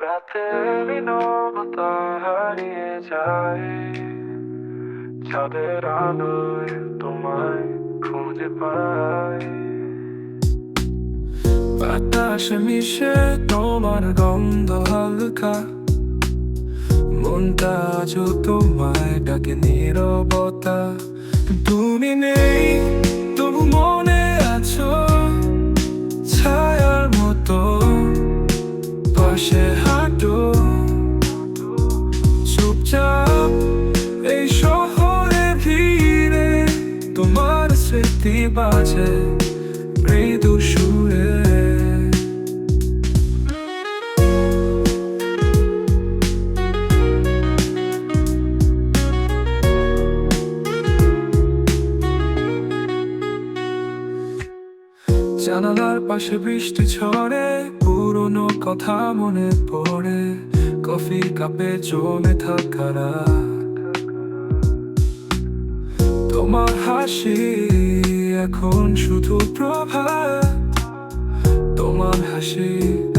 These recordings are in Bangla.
রাতের নীরবতা হারিয়ে যায়, চাঁদের আলোয় তোমায় খুঁজে পাই। বাতাসে মিশে তোমার গন্ধ হালকা, মনটা আজও তোমায় ডাকে নীরবতা। তুমি নেই তবু মনে আছো, ছায়ার মতো পাশে হাঁটো। চুপচাপ এই শহরে ভিড়ে তোমার স্মৃতি বাজে মৃদু সুরে। জানালার পাশে বৃষ্টি ঝরে, পুরনো কথা মনে পড়ে, কফি কাপে জমে থাকা রাত। তোমার হাসি এখন শুধু প্রভাত, তোমার হাসি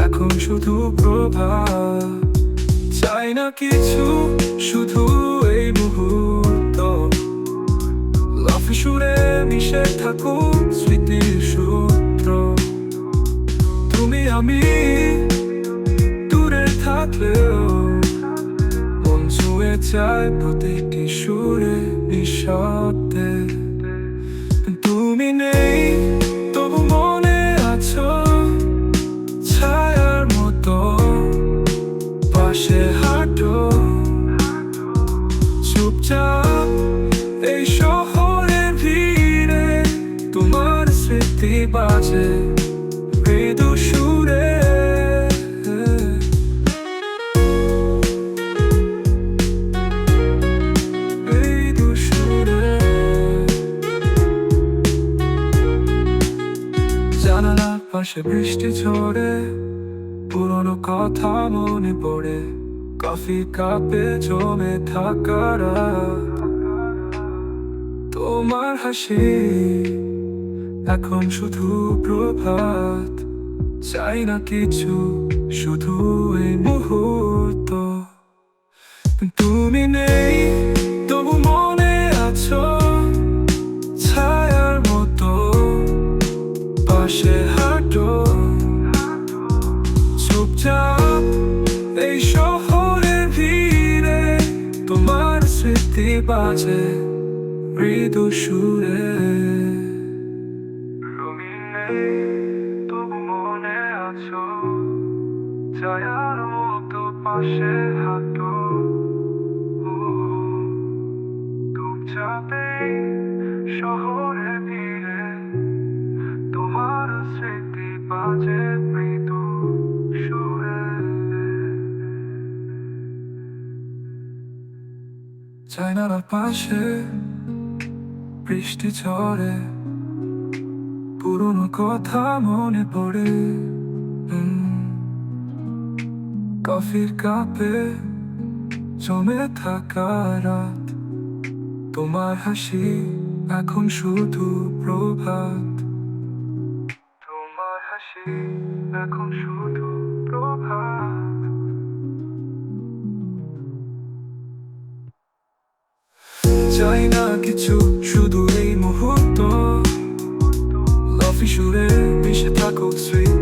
এখন শুধু প্রভাত। চাই না কিছু, শুধু এই মুহূর্ত, লাফি সুরে মিশে থাকুক স্মৃতির সূত্র। তুমি আমি দূরে থাকলেও মন ছুঁয়ে যায় প্রতিটি সুরে নিঃশব্দে। তুমি নেই তবু মনে আছো, ছায়ার মতো পাশে হাঁটো। চুপচাপ এই শহরের ভিড়ে তোমার স্মৃতি বাজে মৃদু সুরে। মৃদু সুরে। জানালার পাশে বৃষ্টি ঝরে, পুরনো কথা মনে পড়ে, কফি কাপে জমে থাকা রাত। তোমার হাসি এখন শুধু প্রভাত। চাই না কিছু, শুধু এই মুহূর্ত। তুমি নেই তবু মনে আছো, ছায়ার মতো পাশে হাঁটো। চুপচাপ এই শহরের ভিড়ে তোমার স্মৃতি বাজে মৃদু সুরে। তুমি নেই তবু মনে আছো, ছায়ার মতো পাশে হাঁটো। চুপচাপ এই শহরে ভিড়ে তোমার স্মৃতি বাজে মৃদু সুরে। জানালার পাশে বৃষ্টি ঝরে, পুরনো কথা মনে পড়ে, কফির কাপে জমে থাকা রাত। তোমার হাসি এখন শুধু প্রভাত। তোমার হাসি এখন শুধু প্রভাত। চাই না কিছু, শুধু এই মুহূর্ত, লাফি সুরে মিশে থাকুক স্মৃতি।